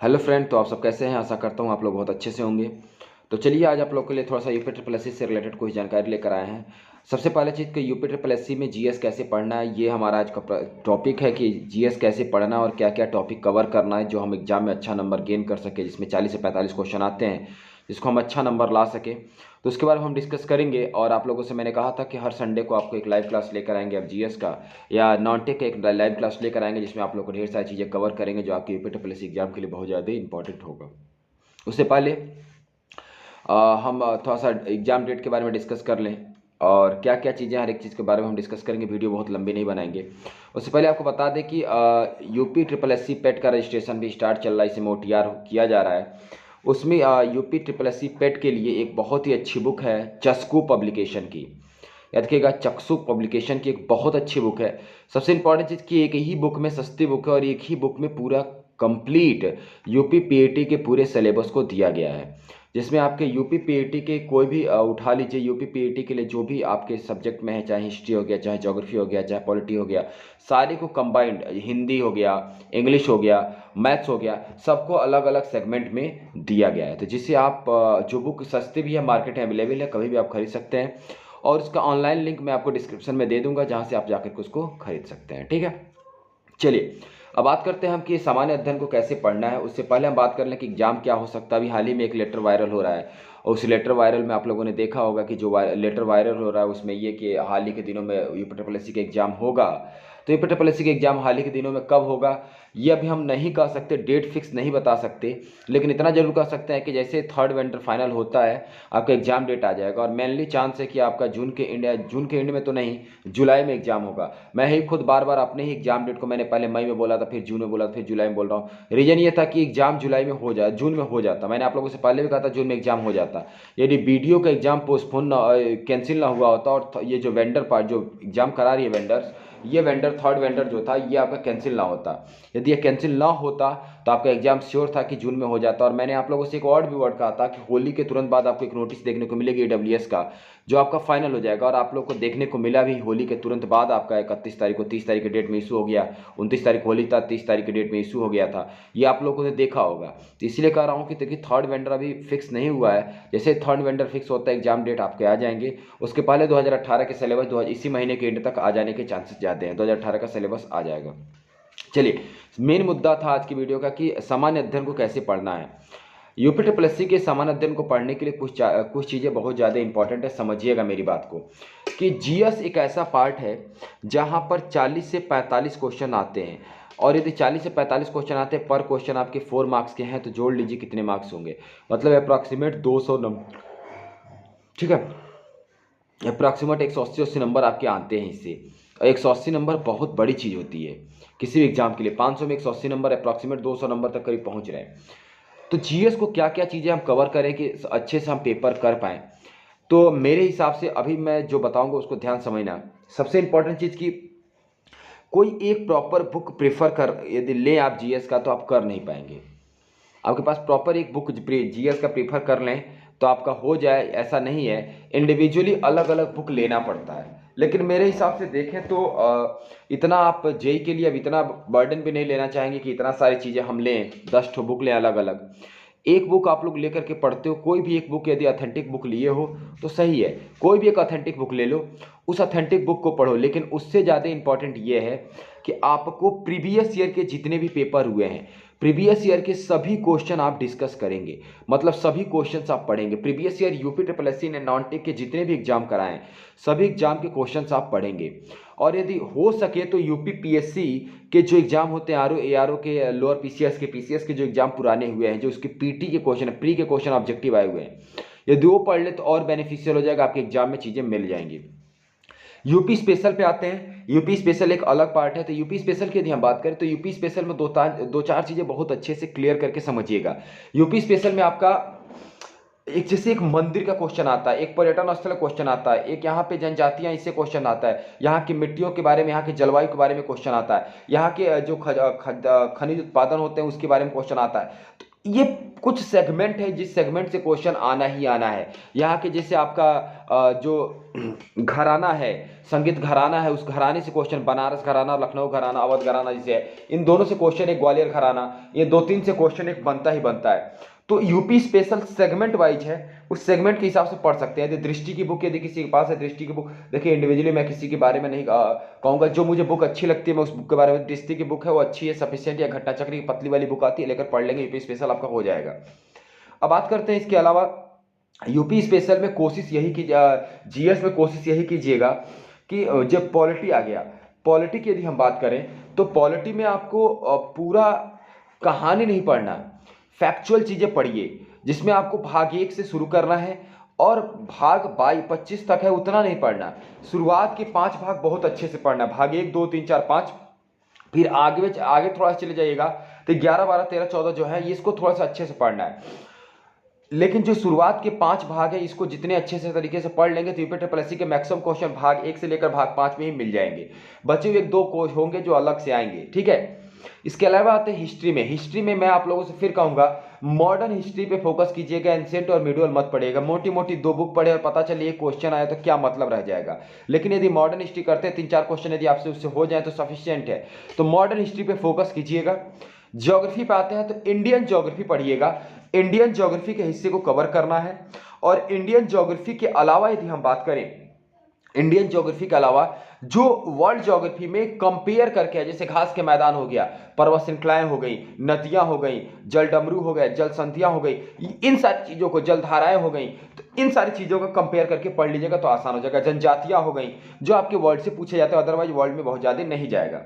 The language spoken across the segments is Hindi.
हेलो फ्रेंड, तो आप सब कैसे हैं। आशा करता हूँ आप लोग बहुत अच्छे से होंगे। तो चलिए आज आप लोग के लिए थोड़ा सा यूपी ट्रिपल एससी से रिलेटेड कुछ जानकारी लेकर आए हैं। सबसे पहले चीज़ कि यूपी ट्रिपल एससी में जीएस कैसे पढ़ना है, ये हमारा आज का टॉपिक है कि जीएस कैसे पढ़ना है और क्या क्या टॉपिक कवर करना है जो हम एग्जाम में अच्छा नंबर गेन कर सके, जिसमें 40 से 45 क्वेश्चन आते हैं, जिसको हम अच्छा नंबर ला सके। तो उसके बारे में हम डिस्कस करेंगे। और आप लोगों से मैंने कहा था कि हर संडे को आपको एक लाइव क्लास लेकर आएंगे अब जीएस का, या नॉन टेक का एक लाइव क्लास लेकर आएंगे, जिसमें आप लोग को ढेर सारी चीज़ें कवर करेंगे जो आपके यूपी ट्रिपल एससी एग्जाम के लिए बहुत ज़्यादा इंपॉर्टेंट होगा। उससे पहले हम थोड़ा सा एग्जाम डेट के बारे में डिस्कस कर लें और क्या क्या चीज़ें, हर एक चीज़ के बारे में हम डिस्कस करेंगे। वीडियो बहुत लंबी नहीं बनाएंगे। उससे पहले आपको बता दें कि यूपी ट्रिपल एससी पेट का रजिस्ट्रेशन भी स्टार्ट चल रहा है, इसमें ओटीआर किया जा रहा है। उसमें यूपी ट्रिपल एससी पेट के लिए एक बहुत ही अच्छी बुक है चस्कू पब्लिकेशन की। याद रखिएगा, चक्सू पब्लिकेशन की एक बहुत अच्छी बुक है। सबसे इंपॉर्टेंट चीज़ कि एक ही बुक में, सस्ती बुक है और एक ही बुक में पूरा कंप्लीट यूपी पीएटी के पूरे सिलेबस को दिया गया है, जिसमें आपके यूपी पीएटी के कोई भी उठा लीजिए, यूपी पीएटी के लिए जो भी आपके सब्जेक्ट में है, चाहे हिस्ट्री हो गया, चाहे ज्योग्राफी हो गया, चाहे पॉलिटी हो गया, सारे को कंबाइंड, हिंदी हो गया, इंग्लिश हो गया, मैथ्स हो गया, सबको अलग अलग सेगमेंट में दिया गया है। तो जिससे आप जो बुक सस्ती भी है, मार्केट में अवेलेबल है, कभी भी आप खरीद सकते हैं। और उसका ऑनलाइन लिंक मैं आपको डिस्क्रिप्शन में दे दूंगा, जहां से आप जाकर के उसको खरीद सकते हैं। ठीक है, चलिए अब बात करते हैं हम कि सामान्य अध्ययन को कैसे पढ़ना है। उससे पहले हम बात कर लें कि एग्जाम क्या हो सकता है। अभी हाल ही में एक लेटर वायरल हो रहा है, और उस लेटर वायरल में आप लोगों ने देखा होगा कि जो लेटर वायरल हो रहा है उसमें ये कि हाल ही के दिनों में यूपी ट्रिपल एससी का एग्जाम होगा। तो यूपी ट्रिपल एससी का एग्जाम हाल ही के दिनों में कब होगा ये अभी हम नहीं कह सकते, डेट फिक्स नहीं बता सकते, लेकिन इतना जरूर कह सकते हैं कि जैसे थर्ड वेंडर फाइनल होता है आपका एग्जाम डेट आ जाएगा। और मेनली चांस है कि आपका जून के एंड में तो नहीं, जुलाई में एग्जाम होगा। मैं ही खुद बार बार अपने ही एग्जाम डेट को मैंने पहले मई में बोला था, फिर जून में बोला था, फिर जुलाई में बोल रहा हूँ। रीजन ये था कि एग्जाम जुलाई में हो जाए, जून में हो जाता। मैंने आप लोगों से पहले भी कहा था जून में एग्जाम हो जाता, यदि वीडियो का एग्जाम पोस्टपोन कैंसिल ना हुआ होता। और ये जो वेंडर पार्ट जो एग्जाम करा रही है वेंडर्स, ये वेंडर थर्ड वेंडर जो था ये आपका कैंसिल ना होता। यदि ये कैंसिल ना होता तो आपका एग्जाम श्योर था कि जून में हो जाता। और मैंने आप लोगों से एक और भी वर्ड कहा था कि होली के तुरंत बाद आपको एक नोटिस देखने को मिलेगी ईडब्ल्यूएस का, जो आपका फाइनल हो जाएगा। और आप लोग को देखने को मिला भी, होली के तुरंत बाद आपका 31 तारीख को, 30 तारीख के डेट में इशू हो गया। 29 तारीख होली था, 30 तारीख के डेट में इशू हो गया था। ये आप लोगों ने देखा होगा। तो इसलिए कह रहा हूँ कि देखिए, थर्ड वेंडर अभी फिक्स नहीं हुआ है। जैसे थर्ड वेंडर फिक्स होता है, एग्जाम डेट आपके आ जाएंगे। उसके पहले 2018 के सिलेबस इसी महीने के एंड तक आ जाने के चांसेस ज़्यादा हैं। 2018 का सिलेबस आ जाएगा। चलिए, मेन मुद्दा था आज की वीडियो का कि सामान्य अध्ययन को कैसे पढ़ना है। यूपी ट्रिपल एससी के सामान्य अध्ययन को पढ़ने के लिए कुछ चीज़ें बहुत ज़्यादा इंपॉर्टेंट है। समझिएगा मेरी बात को कि जीएस एक ऐसा पार्ट है जहां पर 40 से 45 क्वेश्चन आते हैं। और यदि 40 से 45 क्वेश्चन आते हैं, पर क्वेश्चन आपके 4 मार्क्स के हैं, तो जोड़ लीजिए कितने मार्क्स होंगे। मतलब अप्रॉक्सीमेट 200 नंबर। ठीक है, अप्रॉक्सीमेट 180 नंबर आपके आते हैं इससे। और 180 नंबर बहुत बड़ी चीज़ होती है किसी भी एग्जाम के लिए। 500 में 180 नंबर, अप्रॉक्सीमेट 200 नंबर तक करीब पहुंच रहे हैं। तो जीएस को क्या क्या चीज़ें हम कवर करें कि अच्छे से हम पेपर कर पाएँ। तो मेरे हिसाब से अभी मैं जो बताऊंगा उसको ध्यान समझना। सबसे इंपॉर्टेंट चीज़ की कोई एक प्रॉपर बुक प्रेफर कर यदि लें आप जीएस का, तो आप कर नहीं पाएंगे। आपके पास प्रॉपर एक बुक जीएस का प्रेफर कर लें तो आपका हो जाए, ऐसा नहीं है। इंडिविजुअली अलग अलग बुक लेना पड़ता है। लेकिन मेरे हिसाब से देखें तो इतना आप जेई के लिए अब इतना बर्डन भी नहीं लेना चाहेंगे कि इतना सारी चीज़ें हम लें, 10 ठो बुक लें अलग अलग। एक बुक आप लोग लेकर के पढ़ते हो, कोई भी एक बुक यदि ऑथेंटिक बुक लिए हो तो सही है। कोई भी एक ऑथेंटिक बुक ले लो, उस ऑथेंटिक बुक को पढ़ो। लेकिन उससे ज़्यादा इंपॉर्टेंट ये है कि आपको प्रीवियस ईयर के जितने भी पेपर हुए हैं, प्रीवियस ईयर के सभी क्वेश्चन आप डिस्कस करेंगे। मतलब सभी क्वेश्चंस आप पढ़ेंगे। Previous year UP triple SC ने नॉन टेक के जितने भी एग्जाम कराए हैं, सभी एग्जाम के क्वेश्चंस आप पढ़ेंगे। और यदि हो सके तो यूपी पीएससी के जो एग्जाम होते हैं, आरओ एआरओ के, लोअर पीसीएस के जो एग्जाम पुराने हुए हैं, जो उसके पीटी के क्वेश्चन, प्री के क्वेश्चन ऑब्जेक्टिव आए हुए हैं, यदि वो पढ़ ले तो और बेनिफिशियल हो जाएगा, आपके एग्जाम में चीज़ें मिल जाएंगी। यूपी स्पेशल पे आते हैं। यूपी स्पेशल एक अलग पार्ट है। तो यूपी स्पेशल की यदि हम बात करें तो यूपी स्पेशल में दो चार चीज़ें बहुत अच्छे से क्लियर करके समझिएगा। यूपी स्पेशल में आपका एक जैसे एक मंदिर का क्वेश्चन आता है, एक पर्यटन स्थल क्वेश्चन आता है, एक यहाँ पे जनजातियां, इससे क्वेश्चन आता है, यहाँ की मिट्टियों के बारे में, यहाँ के जलवायु के बारे में क्वेश्चन आता है, यहाँ के जो खनिज उत्पादन होते हैं उसके बारे में क्वेश्चन आता है। ये कुछ सेगमेंट है जिस सेगमेंट से क्वेश्चन आना ही आना है। यहाँ के जैसे आपका जो घराना है, संगीत घराना है, उस घराने से क्वेश्चन, बनारस घराना, लखनऊ घराना, अवध घराना जैसे है, इन दोनों से क्वेश्चन, एक ग्वालियर घराना, ये 2-3 से क्वेश्चन एक बनता ही बनता है। तो यूपी स्पेशल सेगमेंट वाइज है, उस सेगमेंट के हिसाब से पढ़ सकते हैं। यदि दृष्टि की बुक, यदि किसी के पास है दृष्टि की बुक, देखिए इंडिविजुअली मैं किसी के बारे में नहीं कहूँगा, जो मुझे बुक अच्छी लगती है मैं उस बुक के बारे में, दृष्टि की बुक है वो अच्छी है, सफिशिएंट, या घटना चक्र की पतली वाली बुक आती है, लेकर पढ़ लेंगे, यूपी स्पेशल आपका हो जाएगा। अब बात करते हैं इसके अलावा यूपी स्पेशल में कोशिश यही की, जीएस में कोशिश यही कीजिएगा कि जब पॉलिटी आ गया, पॉलिटी की यदि हम बात करें तो पॉलिटी में आपको पूरा कहानी नहीं पढ़ना, फैक्चुअल चीज़ें पढ़िए, जिसमें आपको भाग 1 से शुरू करना है और भाग 22-25 तक है उतना नहीं पढ़ना। शुरुआत के 5 भाग बहुत अच्छे से पढ़ना, भाग 1, 2, 3, 4, 5, फिर आगे थोड़ा सा चले जाइएगा तो 11, 12, 13, 14 जो है इसको थोड़ा सा अच्छे से पढ़ना है। लेकिन जो शुरुआत के 5 भाग है इसको जितने अच्छे से तरीके से पढ़ लेंगे तो यूपी ट्रिपल एससी के मैक्सिमम क्वेश्चन भाग 1 से लेकर भाग 5 में ही मिल जाएंगे। बचे हुए 1-2 कोर्स होंगे जो अलग से आएंगे, ठीक है। इसके अलावा आते हैं हिस्ट्री में। हिस्ट्री में मैं आप लोगों से फिर कहूंगा मॉडर्न हिस्ट्री पे फोकस कीजिएगा, एंशिएंट और मिडिवल मत पढ़िएगा। मोटी मोटी 2 बुक पढ़े और पता चले एक क्वेश्चन आया तो क्या मतलब रह जाएगा। लेकिन यदि मॉडर्न हिस्ट्री करते हैं 3-4 क्वेश्चन यदि आपसे उससे हो जाए तो सफिशियंट है। तो मॉडर्न हिस्ट्री पे फोकस कीजिएगा। ज्योग्राफी पे आते हैं तो इंडियन ज्योग्राफी पढ़िएगा, इंडियन ज्योग्राफी के हिस्से को कवर करना है। और इंडियन ज्योग्राफी के अलावा यदि हम बात करें, इंडियन ज्योग्राफी के अलावा जो वर्ल्ड ज्योग्राफी में कंपेयर करके है, जैसे घास के मैदान हो गया, पर्वत श्रृंखलाएं हो गई, नदियां हो गई, जलडमरू हो गए, जल संधियां हो गई, इन सारी चीजों को, जलधाराएं हो गई, तो इन सारी चीजों को कंपेयर करके पढ़ लीजिएगा तो आसान हो जाएगा। जनजातियां हो गई जो आपके वर्ल्ड से पूछे जाते हैं, अदरवाइज वर्ल्ड में बहुत ज्यादा नहीं जाएगा।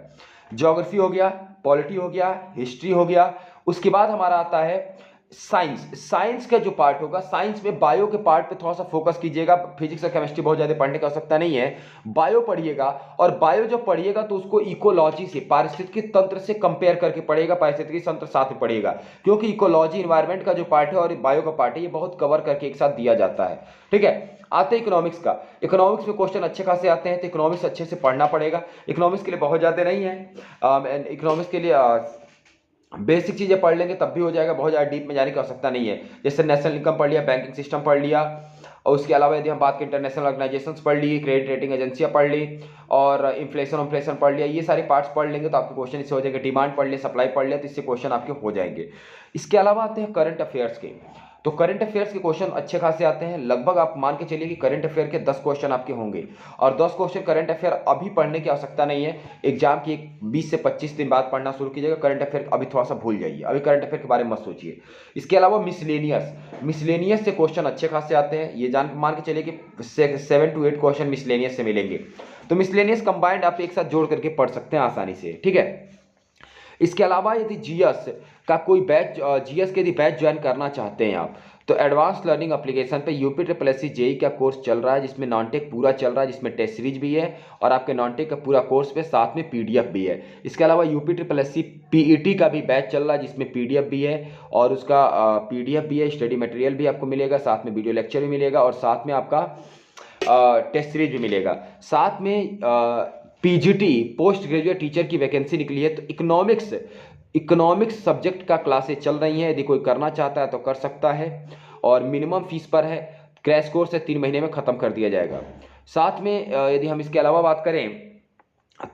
ज्योग्राफी हो गया, पॉलिटी हो गया, हिस्ट्री हो गया। उसके बाद हमारा आता है साइंस। साइंस का जो पार्ट होगा, साइंस में बायो के पार्ट पे थोड़ा सा फोकस कीजिएगा। फिजिक्स और केमिस्ट्री बहुत ज्यादा पढ़ने की आवश्यकता नहीं है, बायो पढ़िएगा। और बायो जब पढ़िएगा तो उसको इकोलॉजी से, पारिस्थितिकी तंत्र से कंपेयर करके पढ़िएगा, पारिस्थितिकी तंत्र साथ में पढ़िएगा, क्योंकि इकोलॉजी इन्वायरमेंट का जो पार्ट है और बायो का पार्ट है ये बहुत कवर करके एक साथ दिया जाता है, ठीक है। आते हैं इकोनॉमिक्स का। इकोनॉमिक्स में क्वेश्चन अच्छे खासे आते हैं तो इकोनॉमिक्स अच्छे से पढ़ना पड़ेगा। इकोनॉमिक्स के लिए बहुत ज्यादा नहीं है, इकोनॉमिक्स के लिए बेसिक चीजें पढ़ लेंगे तब भी हो जाएगा, बहुत ज़्यादा डीप में जाने की आवश्यकता नहीं है। जैसे नेशनल इनकम पढ़ लिया, बैंकिंग सिस्टम पढ़ लिया, और उसके अलावा यदि हम बात करें इंटरनेशनल ऑर्गेनाइजेशंस पढ़ ली, क्रेडिट रेटिंग एजेंसियां पढ़ ली, और इन्फ्लेशन पढ़ लिया, ये सारे पार्ट्स पढ़ लेंगे तो आपके क्वेश्चन इससे हो जाएंगे। डिमांड पढ़ लिया, सप्लाई पढ़ लिया, तो इससे क्वेश्चन आपके हो जाएंगे। इसके अलावा आते हैं करंट अफेयर्स के। तो करंट अफेयर्स के क्वेश्चन अच्छे खासे आते हैं, लगभग आप मान के चलिए कि करंट अफेयर के 10 क्वेश्चन आपके होंगे। और 10 क्वेश्चन करंट अफेयर अभी पढ़ने की आवश्यकता नहीं है, एग्जाम की 20 से 25 दिन बाद पढ़ना शुरू कीजिएगा। करंट अफेयर अभी थोड़ा सा भूल जाइए, अभी करंट अफेयर के बारे में मत सोचिए। इसके अलावा मिसलेनियस से क्वेश्चन अच्छे खासे आते हैं, ये मान के चलिए कि 7 to 8 क्वेश्चन मिसलेनियस से मिलेंगे। तो मिसलेनियस कंबाइंड आप एक साथ जोड़ करके पढ़ सकते हैं आसानी से, ठीक है। इसके अलावा यदि जीएस का कोई बैच, जीएस के यदि बैच ज्वाइन करना चाहते हैं आप, तो एडवांस लर्निंग एप्लीकेशन पे यूपी ट्रिपल एससी जेई का कोर्स चल रहा है, जिसमें नॉन टेक पूरा चल रहा है, जिसमें टेस्ट सीरीज भी है और आपके नॉन टेक का पूरा कोर्स पे साथ में पीडीएफ भी है। इसके अलावा यूपी ट्रिपल एससी पीईटी का भी बैच चल रहा है, जिसमें पीडीएफ भी है और उसका पीडीएफ भी है, स्टडी मटेरियल भी आपको मिलेगा, साथ में वीडियो लेक्चर भी मिलेगा और साथ में आपका टेस्ट सीरीज भी मिलेगा। साथ में पीजीटी पोस्ट ग्रेजुएट टीचर की वैकेंसी निकली है, तो इकोनॉमिक्स सब्जेक्ट का क्लासेस चल रही हैं, यदि कोई करना चाहता है तो कर सकता है और मिनिमम फीस पर है। क्रैश कोर्स है, 3 महीने में ख़त्म कर दिया जाएगा। साथ में यदि हम इसके अलावा बात करें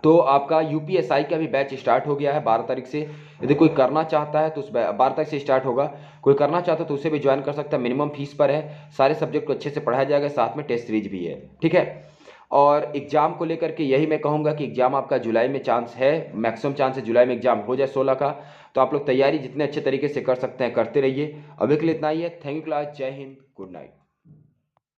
तो आपका यूपीएसआई का भी बैच स्टार्ट हो गया है 12 तारीख से। यदि कोई करना चाहता है तो उस 12 तारीख से स्टार्ट होगा, कोई करना चाहता है तो उसे भी ज्वाइन कर सकता है। मिनिमम फीस पर है, सारे सब्जेक्ट को अच्छे से पढ़ाया जाएगा, साथ में टेस्ट सीरीज भी है, ठीक है। और एग्जाम को लेकर के यही मैं कहूँगा कि एग्जाम आपका जुलाई में चांस है, मैक्सिमम चांस है जुलाई में एग्जाम हो जाए 16 का। तो आप लोग तैयारी जितने अच्छे तरीके से कर सकते हैं करते रहिए। अभी के लिए इतना ही है। थैंक यू क्लास, जय हिंद, गुड नाइट।